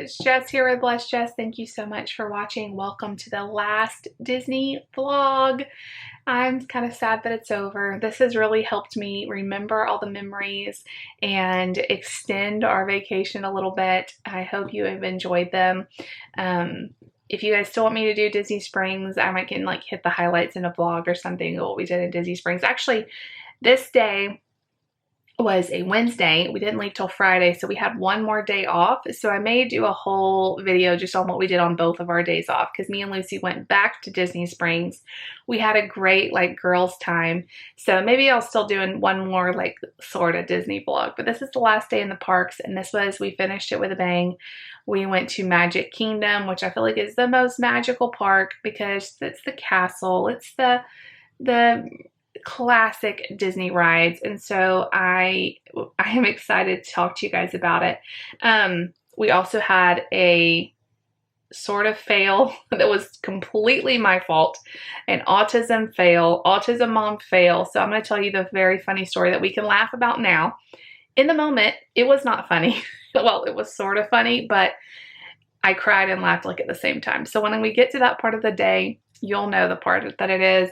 It's Jess here with Bless Jess. Thank you so much for watching. Welcome to the last Disney vlog. I'm kind of sad that it's over. This has really helped me remember all the memories and extend our vacation a little bit. I hope you have enjoyed them. If you guys still want me to do Disney Springs, I might can like hit the highlights in a vlog or something of what we did in Disney Springs. Actually, this day was a Wednesday. We didn't leave till Friday, so we had one more day off. So I may do a whole video just on what we did on both of our days off, because me and Lucy went back to Disney Springs. We had a great like girls time. So maybe I'll still do one more like sort of Disney vlog, but this is the last day in the parks, and we finished it with a bang. We went to Magic Kingdom, which I feel like is the most magical park because it's the castle. It's the classic Disney rides, and so I am excited to talk to you guys about it. We also had a sort of fail that was completely my fault, an autism fail, autism mom fail. So I'm going to tell you the very funny story that we can laugh about now. In the moment, it was not funny. Well, it was sort of funny, but I cried and laughed like at the same time. So when we get to that part of the day, you'll know the part that it is,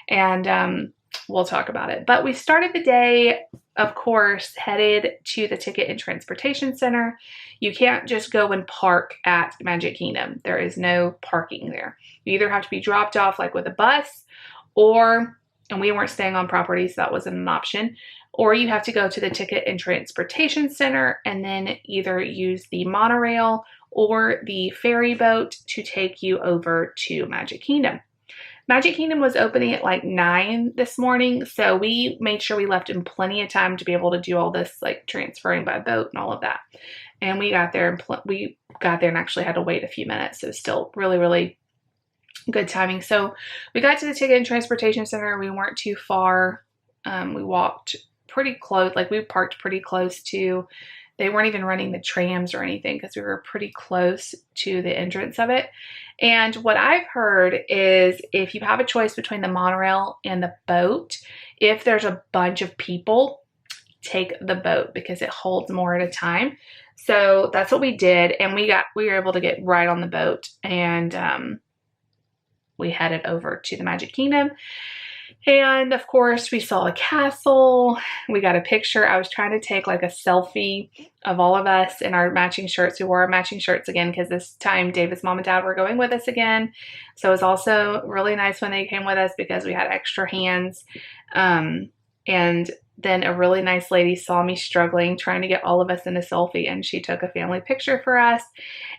and we'll talk about it. But we started the day, of course, headed to the Ticket and Transportation Center. You can't just go and park at Magic Kingdom. There is no parking there. You either have to be dropped off like with a bus, and we weren't staying on property, so that wasn't an option, or you have to go to the Ticket and Transportation Center and then either use the monorail or the ferry boat to take you over to Magic Kingdom. Magic Kingdom was opening at like 9 this morning, so we made sure we left in plenty of time to be able to do all this like transferring by boat and all of that. And we got there and actually had to wait a few minutes. So still really, really good timing. So we got to the Ticket and Transportation Center. We weren't too far. We walked pretty close, like we parked pretty close to, they weren't even running the trams or anything because we were pretty close to the entrance of it. And what I've heard is if you have a choice between the monorail and the boat, if there's a bunch of people, take the boat because it holds more at a time. So that's what we did. And we were able to get right on the boat, and we headed over to the Magic Kingdom. And of course we saw a castle. We got a picture. I was trying to take like a selfie of all of us in our matching shirts. We wore our matching shirts again because this time David's mom and dad were going with us again. So it was also really nice when they came with us because we had extra hands. And then a really nice lady saw me struggling trying to get all of us in a selfie, and she took a family picture for us.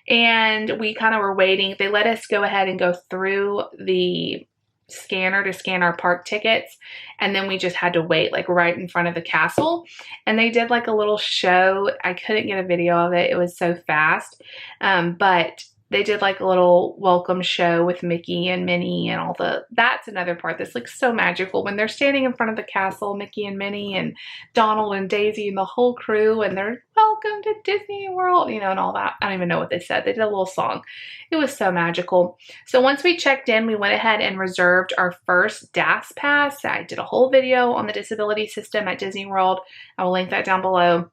And we kind of were waiting. They let us go ahead and go through the scanner to scan our park tickets, and then we just had to wait like right in front of the castle, and they did like a little show. I couldn't get a video of it, it was so fast, but they did like a little welcome show with Mickey and Minnie and all that's another part that's like so magical when they're standing in front of the castle, Mickey and Minnie and Donald and Daisy and the whole crew, and they're welcome to Disney World, you know, and all that. I don't even know what they said. They did a little song. It was so magical. So once we checked in, we went ahead and reserved our first DAS pass. I did a whole video on the disability system at Disney World. I will link that down below.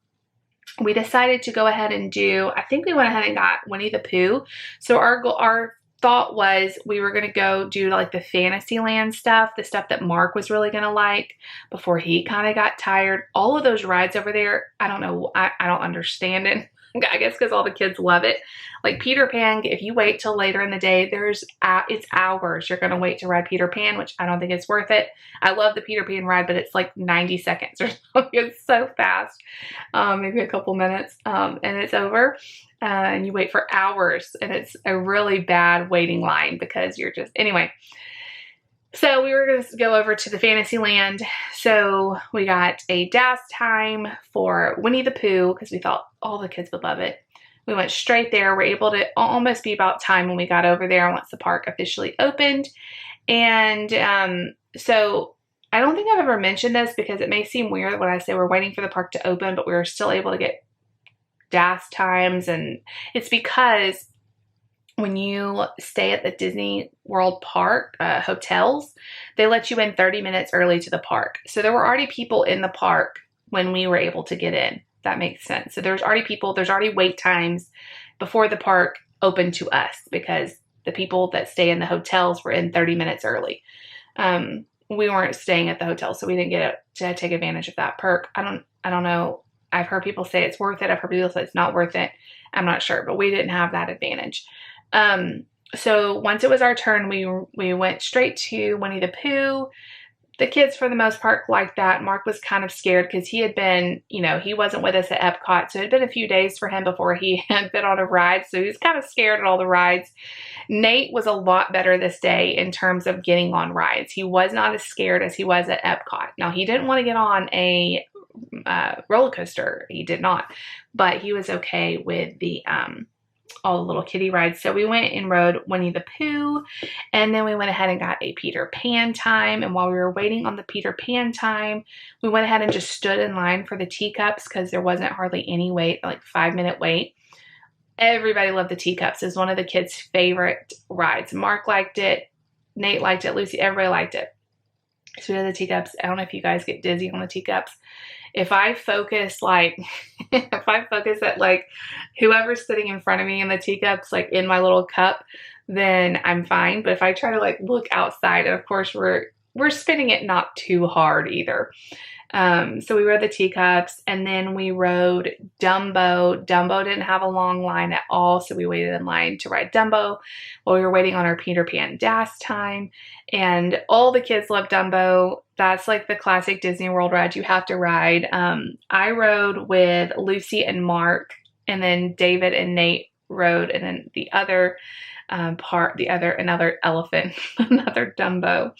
We decided to go ahead and I think we went ahead and got Winnie the Pooh. So our thought was we were going to go do like the Fantasyland stuff, the stuff that Mark was really going to like before he kind of got tired. All of those rides over there, I don't know, I don't understand it. I guess because all the kids love it. Like Peter Pan, if you wait till later in the day, it's hours you're going to wait to ride Peter Pan, which I don't think it's worth it. I love the Peter Pan ride, but it's like 90 seconds or something. It's so fast, maybe a couple minutes, and it's over. And you wait for hours, and it's a really bad waiting line because you're just, anyway. So we were going to go over to the Fantasyland. So we got a DAS time for Winnie the Pooh because we thought all the kids would love it. We went straight there. We're able to almost be about time when we got over there once the park officially opened. And so I don't think I've ever mentioned this because it may seem weird when I say we're waiting for the park to open, but we were still able to get DAS times. And it's because when you stay at the Disney World Park hotels, they let you in 30 minutes early to the park. So there were already people in the park when we were able to get in. That makes sense. So there's already people, there's already wait times before the park opened to us, because the people that stay in the hotels were in 30 minutes early. We weren't staying at the hotel, so we didn't get to take advantage of that perk. I don't know. I've heard people say it's worth it. I've heard people say it's not worth it. I'm not sure, but we didn't have that advantage. So once it was our turn, we went straight to Winnie the Pooh. The kids, for the most part, liked that. Mark was kind of scared because he had been, he wasn't with us at Epcot. So it had been a few days for him before he had been on a ride. So he was kind of scared at all the rides. Nate was a lot better this day in terms of getting on rides. He was not as scared as he was at Epcot. Now, he didn't want to get on a roller coaster. He did not. But he was okay with the all the little kiddie rides. So we went and rode Winnie the Pooh, and then we went ahead and got a Peter Pan time. And while we were waiting on the Peter Pan time, we went ahead and just stood in line for the teacups because there wasn't hardly any wait, like 5-minute wait. Everybody loved the teacups. It was one of the kids' favorite rides. Mark liked it. Nate liked it. Lucy, everybody liked it. So we had the teacups. I don't know if you guys get dizzy on the teacups. If I focus at like whoever's sitting in front of me in the teacups, like in my little cup, then I'm fine. But if I try to like look outside, and of course we're spinning it not too hard either. So we rode the teacups, and then we rode Dumbo. Dumbo didn't have a long line at all, so we waited in line to ride Dumbo while we were waiting on our Peter Pan DAS time. And all the kids love Dumbo. That's like the classic Disney World ride you have to ride. I rode with Lucy and Mark, and then David and Nate rode, and then the other another elephant, another Dumbo.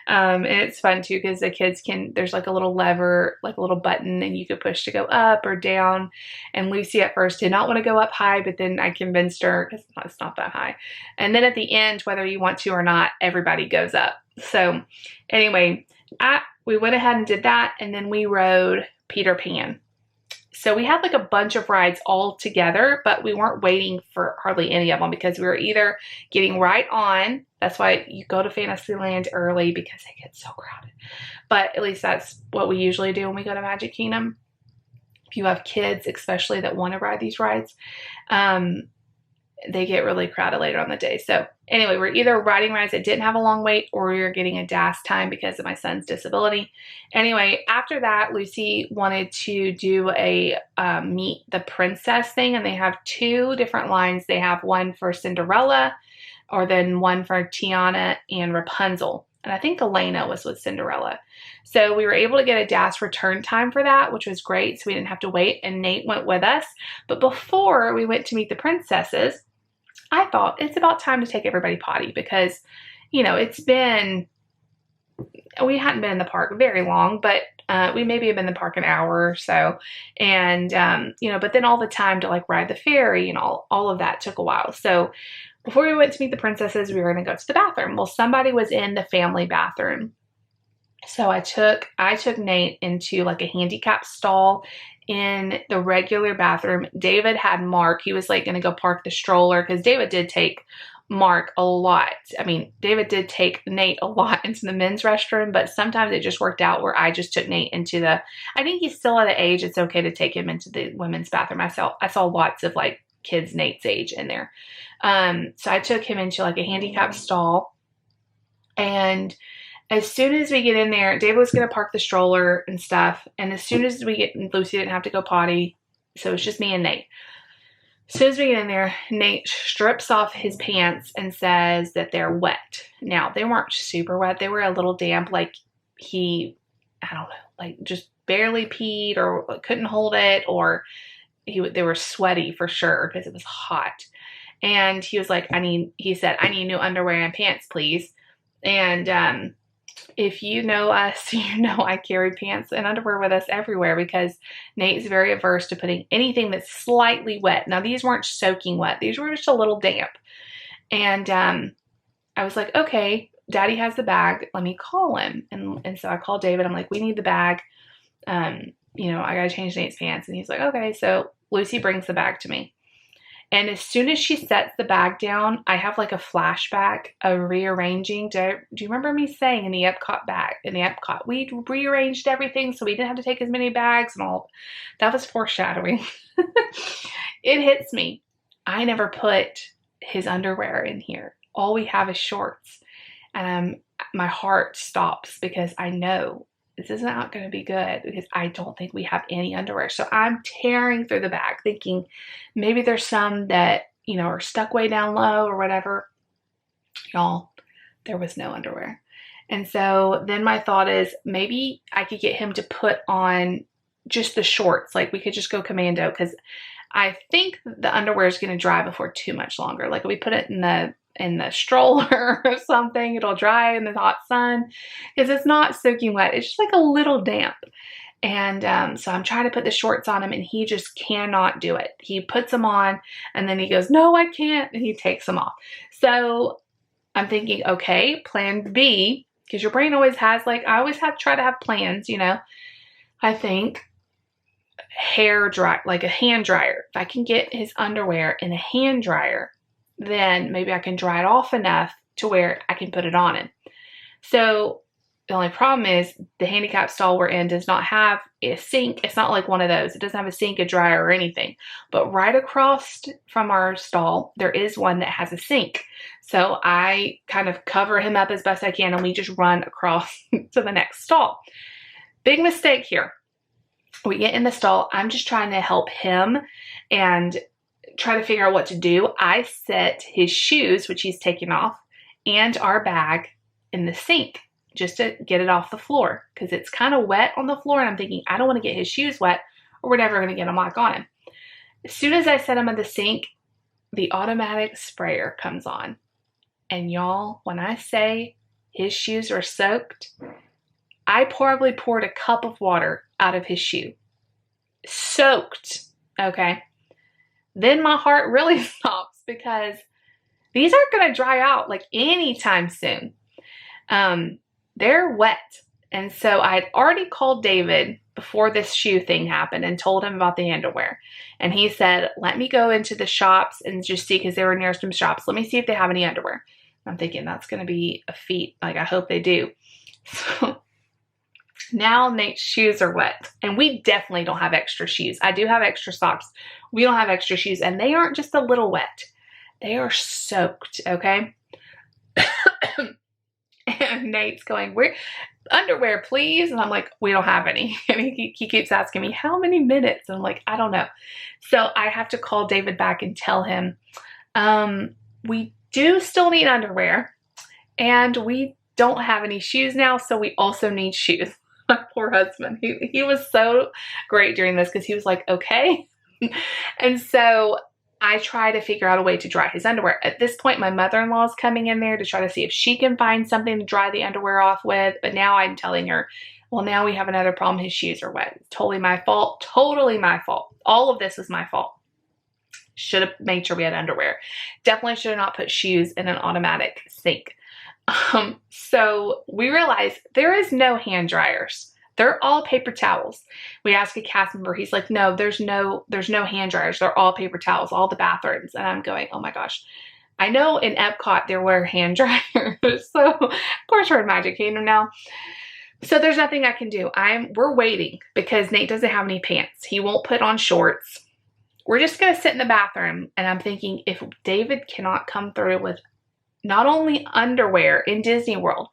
And it's fun too because the kids there's like a little lever, like a little button, and you could push to go up or down. And Lucy at first did not want to go up high, but then I convinced her because it's not that high. And then at the end, whether you want to or not, everybody goes up. So anyway, we went ahead and did that, and then we rode Peter Pan. So we had like a bunch of rides all together, but we weren't waiting for hardly any of them because we were either getting right on. That's why you go to Fantasyland early, because they get so crowded. But at least that's what we usually do when we go to Magic Kingdom. If you have kids, especially that want to ride these rides, they get really crowded later on the day. So anyway, we're either riding rides that didn't have a long wait, or we were getting a DAS time because of my son's disability. Anyway, after that, Lucy wanted to do a Meet the Princess thing, and they have 2 different lines. They have one for Cinderella, or then one for Tiana and Rapunzel. And I think Elena was with Cinderella. So we were able to get a DAS return time for that, which was great. So we didn't have to wait, and Nate went with us. But before we went to Meet the Princesses, I thought it's about time to take everybody potty because, we hadn't been in the park very long, but we maybe have been in the park an hour or so. And, but then all the time to like ride the ferry and all of that took a while. So before we went to Meet the Princesses, we were going to go to the bathroom. Well, somebody was in the family bathroom. So I took Nate into like a handicap stall in the regular bathroom. David had Mark. He was like going to go park the stroller because David did take Mark a lot. I mean, David did take Nate a lot into the men's restroom, but sometimes it just worked out where I just took Nate into I think he's still at an age it's okay to take him into the women's bathroom. I saw lots of like kids Nate's age in there. So I took him into like a handicap stall, and as soon as we get in there, David was going to park the stroller and stuff. And as soon as Lucy didn't have to go potty. So it's just me and Nate. As soon as we get in there, Nate strips off his pants and says that they're wet. Now, they weren't super wet. They were a little damp. Like just barely peed or couldn't hold it. Or they were sweaty for sure because it was hot. And he was like, he said, I need new underwear and pants, please. And, if you know us, you know I carry pants and underwear with us everywhere because Nate's very averse to putting anything that's slightly wet. Now, these weren't soaking wet. These were just a little damp. And I was like, okay, Daddy has the bag. Let me call him. And so I called David. I'm like, we need the bag. I got to change Nate's pants. And he's like, okay. So Lucy brings the bag to me. And as soon as she sets the bag down, I have like a flashback of rearranging. Do you remember me saying in the Epcot, we rearranged everything so we didn't have to take as many bags and all? That was foreshadowing. It hits me. I never put his underwear in here. All we have is shorts. And my heart stops because I know this is not going to be good because I don't think we have any underwear. So I'm tearing through the bag thinking maybe there's some that, you know, are stuck way down low or whatever. Y'all, there was no underwear. And so then my thought is maybe I could get him to put on just the shorts. Like we could just go commando because I think the underwear is going to dry before too much longer. Like if we put it in the stroller or something, it'll dry in the hot sun because it's not soaking wet. It's just like a little damp. And so I'm trying to put the shorts on him and he just cannot do it. He puts them on and then he goes, no, I can't. And he takes them off. So I'm thinking, okay, plan B, because your brain always has, like, I always have to try to have plans, you know. I think hair dry, like a hand dryer. If I can get his underwear in a hand dryer, then maybe I can dry it off enough to where I can put it on him. So the only problem is the handicap stall we're in does not have a sink. It's not like one of those. It doesn't have a sink, a dryer, or anything. But right across from our stall, there is one that has a sink. So I kind of cover him up as best I can and we just run across to the next stall. Big mistake here. We get in the stall. I'm just trying to help him and try to figure out what to do. I set his shoes, which he's taken off, and our bag in the sink just to get it off the floor because it's kind of wet on the floor and I'm thinking I don't want to get his shoes wet or we're never going to get them back on him. As soon as I set him in the sink, the automatic sprayer comes on. And y'all, when I say his shoes are soaked, I probably poured a cup of water out of his shoe. Soaked, okay? Then my heart really stops because these aren't going to dry out like anytime soon. They're wet. And so I had already called David before this shoe thing happened and told him about the underwear. And he said, let me go into the shops and just see, because they were near some shops. Let me see if they have any underwear. I'm thinking that's going to be a feat. Like, I hope they do. So now Nate's shoes are wet. And we definitely don't have extra shoes. I do have extra socks. We don't have extra shoes. And they aren't just a little wet. They are soaked, okay? And Nate's going, where underwear, please? And I'm like, we don't have any. And he keeps asking me, how many minutes? And I'm like, I don't know. So I have to call David back and tell him, we do still need underwear and we don't have any shoes now. So we also need shoes. My poor husband. He was so great during this because he was like, okay. And so I try to figure out a way to dry his underwear. At this point, my mother-in-law is coming in there to try to see if she can find something to dry the underwear off with. But now I'm telling her, well, now we have another problem. His shoes are wet. It's totally my fault. Totally my fault. All of this was my fault. Should have made sure we had underwear. Definitely should have not put shoes in an automatic sink. So we realized there is no hand dryers. They're all paper towels. We asked a cast member. He's like, no, there's no hand dryers. They're all paper towels, all the bathrooms. And I'm going, oh my gosh. I know in Epcot there were hand dryers. So of course we're in Magic Kingdom now. So there's nothing I can do. We're waiting because Nate doesn't have any pants. He won't put on shorts. We're just going to sit in the bathroom. And I'm thinking, if David cannot come through with not only underwear in Disney World,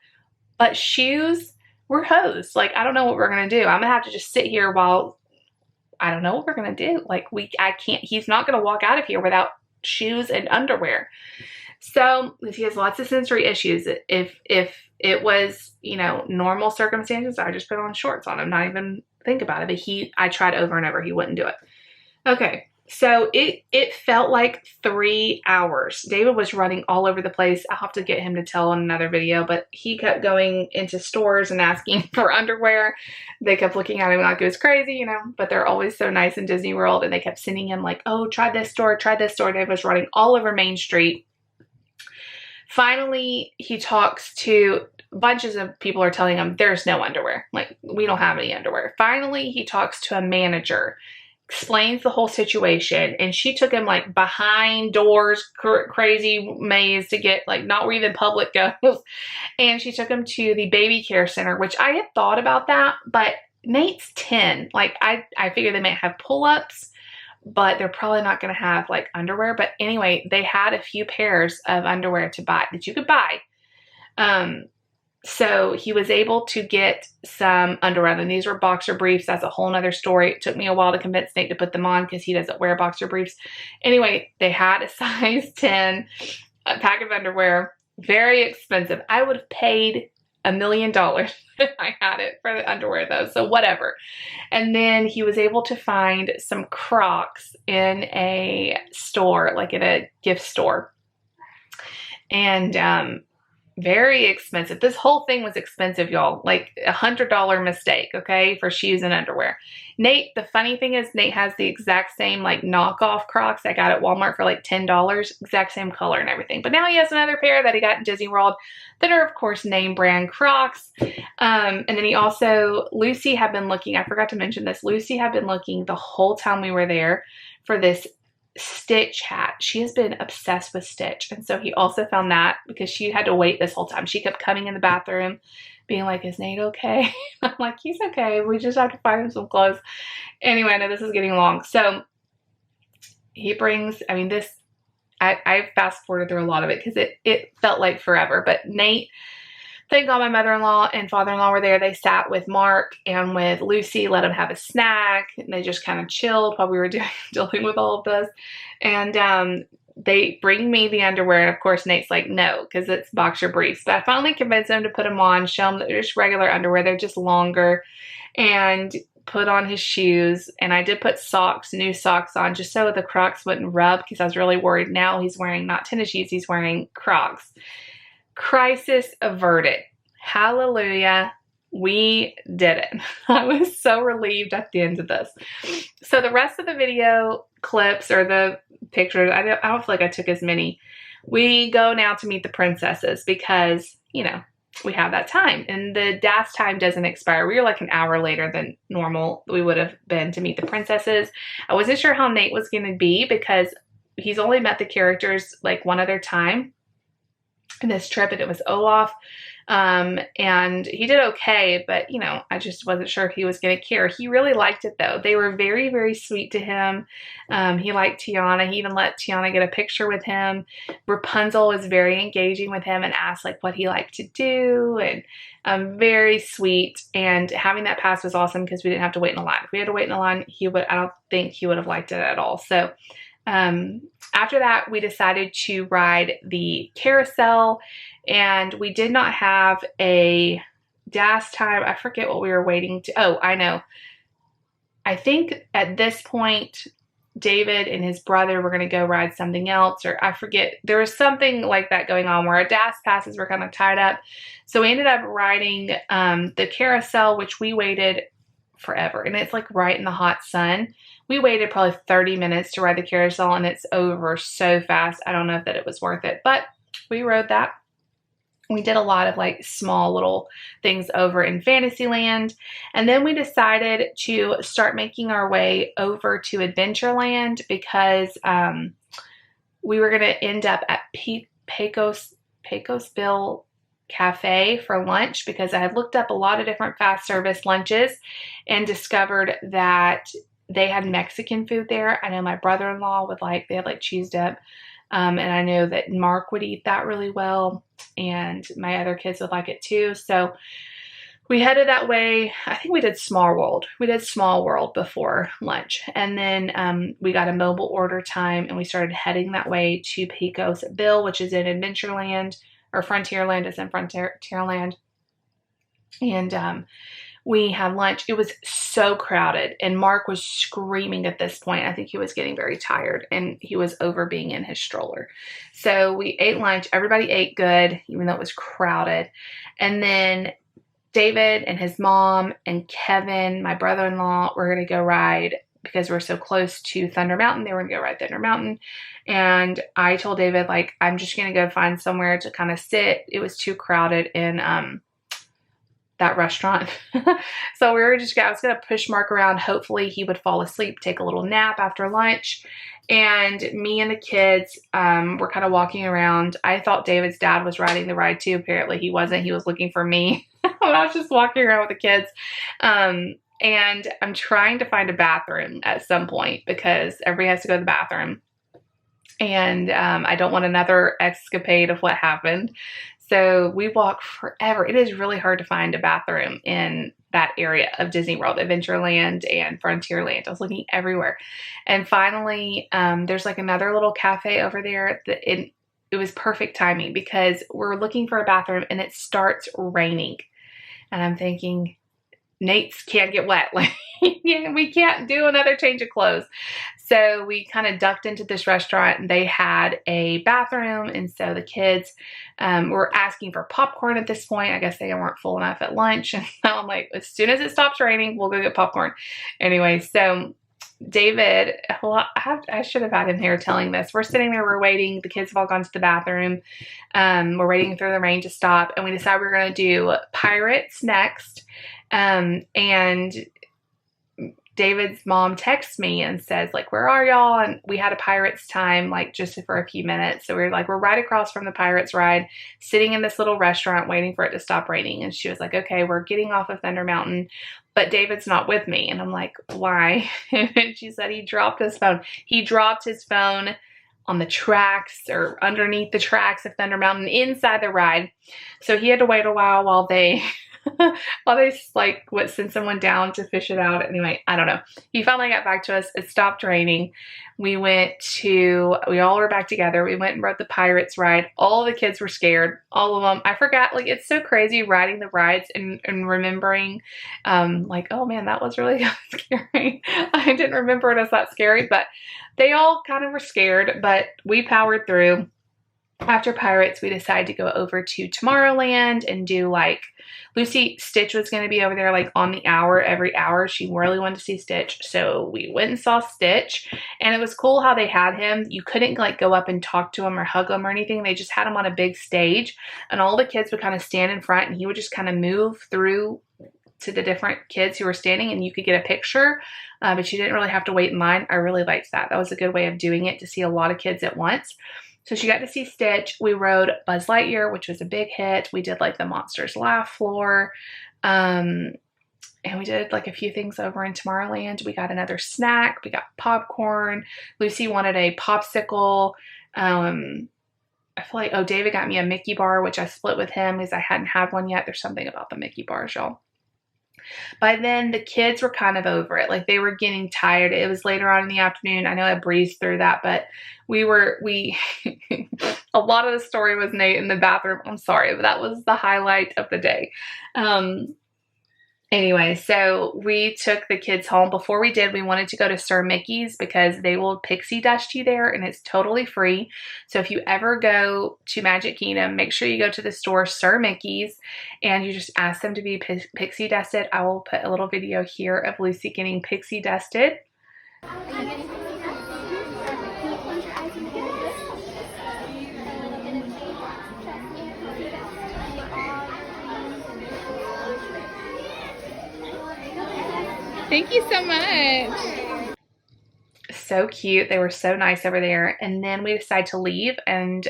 but shoes, we're hosed. Like, I don't know what we're going to do. I'm going to have to just sit here while I don't know what we're going to do. Like, I can't, he's not going to walk out of here without shoes and underwear. So if he has lots of sensory issues, if it was, you know, normal circumstances, I just put on shorts on him, not even think about it. But I tried over and over. He wouldn't do it. Okay. So it felt like 3 hours. David was running all over the place. I'll have to get him to tell in another video, but he kept going into stores and asking for underwear. They kept looking at him like it was crazy, you know, but they're always so nice in Disney World. And they kept sending him like, oh, try this store, try this store. David was running all over Main Street. Finally, he talks to bunches of people are telling him there's no underwear. Like, we don't have any underwear. Finally, he talks to a manager, explains the whole situation, and she took him like behind doors, crazy maze to get like not where even public goes. And she took him to the baby care center, which I had thought about that, but Nate's 10. Like I figured they might have pull-ups, but they're probably not going to have like underwear. But anyway, they had a few pairs of underwear to buy that you could buy. So he was able to get some underwear, and these were boxer briefs. That's a whole nother story. It took me a while to convince Nate to put them on because he doesn't wear boxer briefs. Anyway, they had a size 10 pack of underwear, very expensive. I would have paid $1 million if I had it for the underwear though, so whatever. And then he was able to find some Crocs in a store, like in a gift store. And very expensive. This whole thing was expensive, y'all. Like $100 mistake, okay, for shoes and underwear. Nate, the funny thing is Nate has the exact same like knockoff Crocs I got at Walmart for like $10, exact same color and everything. But now he has another pair that he got in Disney World that are of course name brand Crocs. And then he also, Lucy had been looking, I forgot to mention this, Lucy had been looking the whole time we were there for this Stitch hat. She has been obsessed with Stitch, and so he also found that because she had to wait this whole time. She kept coming in the bathroom being like, is Nate okay? I'm like, he's okay, we just have to find him some clothes. Anyway, I know this is getting long. So he brings, I mean, this, I fast forwarded through a lot of it because it felt like forever. But Nate, thank God my mother-in-law and father-in-law were there. They sat with Mark and with Lucy, let them have a snack, and they just kind of chilled while we were dealing with all of this. And they bring me the underwear, and of course Nate's like, no, because it's boxer briefs. But I finally convinced them to put them on, show them that they're just regular underwear. They're just longer, and put on his shoes. And I did put socks, new socks on, just so the Crocs wouldn't rub, because I was really worried. Now he's wearing not tennis shoes, he's wearing Crocs. Crisis averted. Hallelujah. We did it. I was so relieved at the end of this. So the rest of the video clips or the pictures, I don't feel like I took as many. We go now to meet the princesses because, you know, we have that time, and the DAS time doesn't expire. We were like an hour later than normal we would have been to meet the princesses. I wasn't sure how Nate was going to be because he's only met the characters like one other time in this trip, and it was Olaf. And he did okay, but you know, I just wasn't sure if he was going to care. He really liked it though. They were very, very sweet to him. He liked Tiana. He even let Tiana get a picture with him. Rapunzel was very engaging with him and asked like what he liked to do, and very sweet. And having that pass was awesome because we didn't have to wait in a line. If we had to wait in a line, I don't think he would have liked it at all. So after that, we decided to ride the carousel, and we did not have a DAS time. I forget what we were waiting to. Oh, I know. I think at this point, David and his brother were going to go ride something else, or I forget. There was something like that going on where our DAS passes were kind of tied up. So we ended up riding the carousel, which we waited forever. And it's like right in the hot sun. We waited probably 30 minutes to ride the carousel, and it's over so fast. I don't know if that it was worth it, but we rode that. We did a lot of like small little things over in Fantasyland. And then we decided to start making our way over to Adventureland because we were going to end up at Pecosville Cafe for lunch, because I had looked up a lot of different fast service lunches and discovered that they had Mexican food there. I know my brother-in-law would like, they had like cheese dip. And I know that Mark would eat that really well, and my other kids would like it too. So we headed that way. I think we did Small World. We did Small World before lunch. And then we got a mobile order time, and we started heading that way to Pecosville, which is in Adventureland, or Frontierland is in Frontierland. And we had lunch. It was so crowded, and Mark was screaming at this point. I think he was getting very tired, and he was over being in his stroller. So we ate lunch. Everybody ate good, even though it was crowded. And then David and his mom and Kevin, my brother-in-law, were going to go ride, because we're so close to Thunder Mountain. They were going to go ride Thunder Mountain. And I told David, like, I'm just going to go find somewhere to kind of sit. It was too crowded in that restaurant. So we were just, I was going to push Mark around. Hopefully he would fall asleep, take a little nap after lunch. And me and the kids were kind of walking around. I thought David's dad was riding the ride too. Apparently he wasn't. He was looking for me. I was just walking around with the kids. and I'm trying to find a bathroom at some point because everybody has to go to the bathroom. And I don't want another escapade of what happened. So we walk forever. It is really hard to find a bathroom in that area of Disney World, Adventureland and Frontierland. I was looking everywhere. And finally, there's like another little cafe over there that it was perfect timing because we're looking for a bathroom and it starts raining. And I'm thinking, Nate's can't get wet. Like, we can't do another change of clothes. So we kind of ducked into this restaurant and they had a bathroom. And so the kids were asking for popcorn at this point. I guess they weren't full enough at lunch. And so I'm like, as soon as it stops raining, we'll go get popcorn. Anyway, so David, well, I should have had him here telling this. We're sitting there, we're waiting. The kids have all gone to the bathroom. We're waiting for the rain to stop. And we decided we're going to do Pirates next. And David's mom texts me and says, like, where are y'all? And we had a Pirates time, like, just for a few minutes. So we were like, we're right across from the Pirates ride, sitting in this little restaurant waiting for it to stop raining. And she was like, okay, we're getting off of Thunder Mountain, but David's not with me. And I'm like, why? And she said he dropped his phone. He dropped his phone on the tracks or underneath the tracks of Thunder Mountain inside the ride. So he had to wait a while they like sent someone down to fish it out. Anyway, I don't know. He finally got back to us. It stopped raining. We all were back together. We went and rode the Pirates ride. All the kids were scared. All of them. I forgot, like, it's so crazy riding the rides and remembering, like, oh man, that was really scary. I didn't remember it as that scary, but they all kind of were scared, but we powered through. After Pirates, we decided to go over to Tomorrowland and do, like, Stitch was going to be over there like on the hour, every hour. She really wanted to see Stitch. So we went and saw Stitch, and it was cool how they had him. You couldn't like go up and talk to him or hug him or anything. They just had him on a big stage, and all the kids would kind of stand in front and he would just kind of move through to the different kids who were standing, and you could get a picture, but you didn't really have to wait in line. I really liked that. That was a good way of doing it, to see a lot of kids at once. So she got to see Stitch. We rode Buzz Lightyear, which was a big hit. We did like the Monsters Laugh floor. And we did like a few things over in Tomorrowland. We got another snack. We got popcorn. Lucy wanted a popsicle. I feel like, oh, David got me a Mickey bar, which I split with him because I hadn't had one yet. There's something about the Mickey bars, y'all. By then, the kids were kind of over it. Like, they were getting tired. It was later on in the afternoon. I know I breezed through that, but a lot of the story was Nate in the bathroom. I'm sorry, but that was the highlight of the day. Anyway, so we took the kids home. Before we did, we wanted to go to Sir Mickey's because they will pixie dust you there and it's totally free. So if you ever go to Magic Kingdom, make sure you go to the store Sir Mickey's and you just ask them to be pixie dusted. I will put a little video here of Lucy getting pixie dusted. Thank you so much. So cute. They were so nice over there. And then we decided to leave and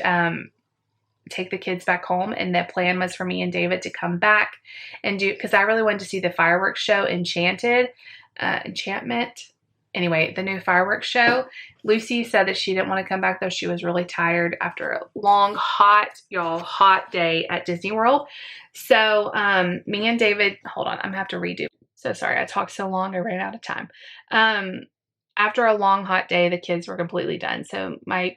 take the kids back home. And the plan was for me and David to come back and because I really wanted to see the fireworks show, Enchantment. Anyway, the new fireworks show. Lucy said that she didn't want to come back though. She was really tired after a long, hot day at Disney World. So me and David, hold on, I'm gonna have to redo. So sorry, I talked so long, I ran out of time. After a long, hot day, the kids were completely done. So my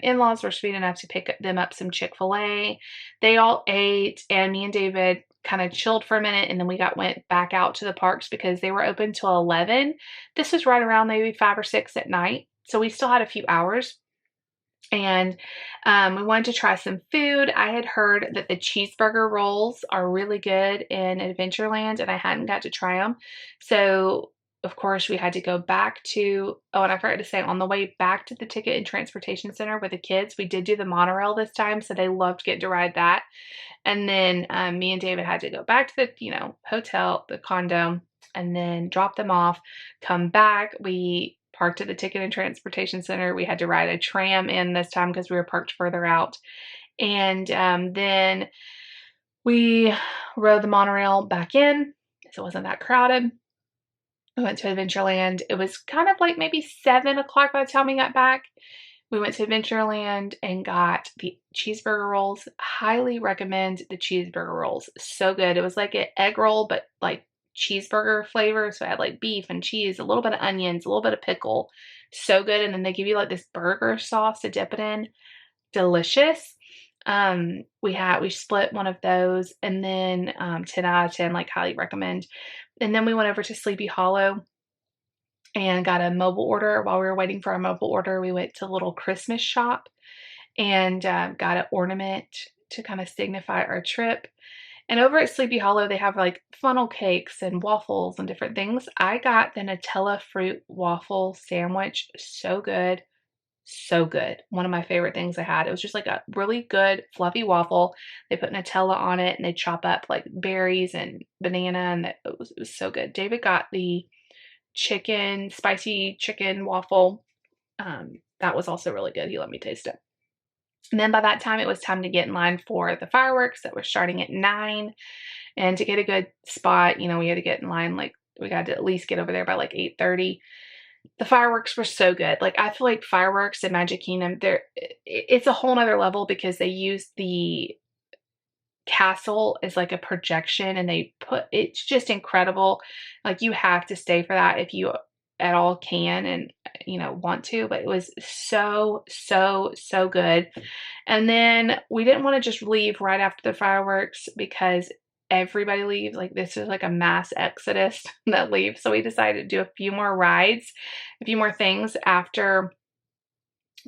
in-laws were sweet enough to pick them up some Chick-fil-A. They all ate, and me and David kind of chilled for a minute, and then we went back out to the parks because they were open till 11. This was right around maybe 5 or 6 at night. So we still had a few hours. And we wanted to try some food. I had heard that the cheeseburger rolls are really good in Adventureland, and I hadn't got to try them. So, of course, we had to go back to, oh, and I forgot to say, on the way back to the Ticket and Transportation Center with the kids, we did do the monorail this time, so they loved getting to ride that. And then me and David had to go back to the, hotel, the condo, and then drop them off, come back. We parked at the Ticket and Transportation Center. We had to ride a tram in this time because we were parked further out. And then we rode the monorail back in, so it wasn't that crowded. We went to Adventureland. It was kind of like maybe 7 o'clock by the time we got back. We went to Adventureland and got the cheeseburger rolls. Highly recommend the cheeseburger rolls. So good. It was like an egg roll, but like cheeseburger flavor. So I had like beef and cheese, a little bit of onions, a little bit of pickle. So good. And then they give you like this burger sauce to dip it in. Delicious. We split one of those, and then 10 out of 10, like highly recommend. And then we went over to Sleepy Hollow and got a mobile order. While we were waiting for our mobile order, we went to a little Christmas shop and got an ornament to kind of signify our trip. And over at Sleepy Hollow, they have like funnel cakes and waffles and different things. I got the Nutella fruit waffle sandwich. So good. So good. One of my favorite things I had. It was just like a really good fluffy waffle. They put Nutella on it and they chop up like berries and banana, and it was so good. David got the spicy chicken waffle. That was also really good. He let me taste it. And then by that time, it was time to get in line for the fireworks that were starting at 9. And to get a good spot, you know, we had to get in line, like we got to at least get over there by like 8:30. The fireworks were so good. Like, I feel like fireworks in Magic Kingdom, it's a whole nother level because they use the castle as like a projection, and it's just incredible. Like, you have to stay for that if you at all can and, you know, want to. But it was so, so, so good. And then we didn't want to just leave right after the fireworks because everybody leaves. Like, this is like a mass exodus that leaves. So we decided to do a few more rides, a few more things after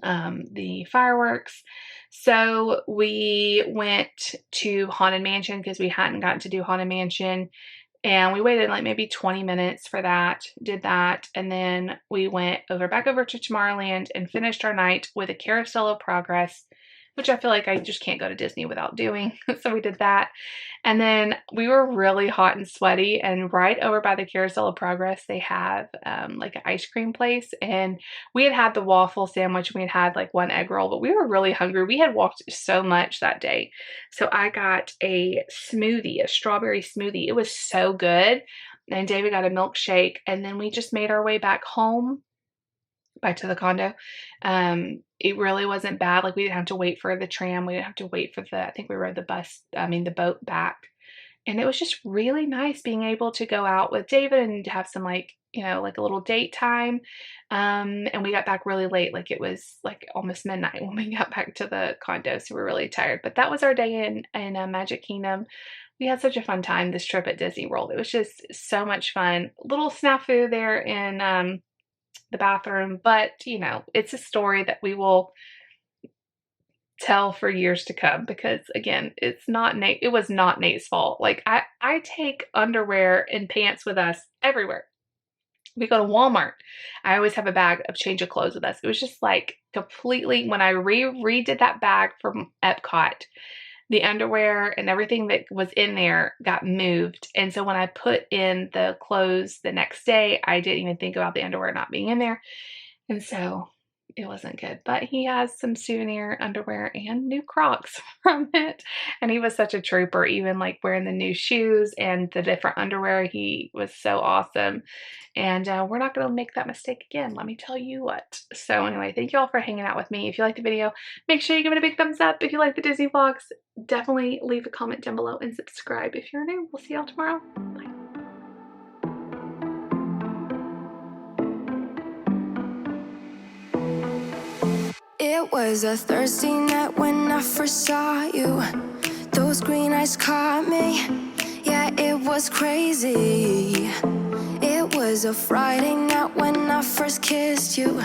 the fireworks. So we went to Haunted Mansion because we hadn't gotten to do Haunted Mansion. And we waited like maybe 20 minutes for that, did that. And then we went back over to Tomorrowland and finished our night with a Carousel of Progress, which I feel like I just can't go to Disney without doing. So we did that. And then we were really hot and sweaty, and right over by the Carousel of Progress, they have like an ice cream place. And we had the waffle sandwich. We had like one egg roll, but we were really hungry. We had walked so much that day. So I got a smoothie, a strawberry smoothie. It was so good. And David got a milkshake. And then we just made our way back home, back to the condo. It really wasn't bad. Like, we didn't have to wait for the tram. We didn't have to wait for I think we rode the boat back. And it was just really nice being able to go out with David and have some, like, you know, like a little date time. And we got back really late. Like, it was like almost midnight when we got back to the condo. So we were really tired. But that was our day in Magic Kingdom. We had such a fun time this trip at Disney World. It was just so much fun. Little snafu there in the bathroom, but you know, it's a story that we will tell for years to come because, again, it was not Nate's fault. Like, I take underwear and pants with us everywhere. We go to Walmart, I always have a bag of change of clothes with us. It was just like completely, when I redid that bag from Epcot, the underwear and everything that was in there got moved. And so when I put in the clothes the next day, I didn't even think about the underwear not being in there. And so it wasn't good. But he has some souvenir underwear and new Crocs from it. And he was such a trooper, even like wearing the new shoes and the different underwear. He was so awesome. And we're not going to make that mistake again, let me tell you what. So anyway, thank you all for hanging out with me. If you liked the video, make sure you give it a big thumbs up. If you like the Disney vlogs, definitely leave a comment down below and subscribe if you're new. We'll see y'all tomorrow. Bye. It was a Thursday night when I first saw you. Those green eyes caught me. Yeah, it was crazy. It was a Friday night when I first kissed you.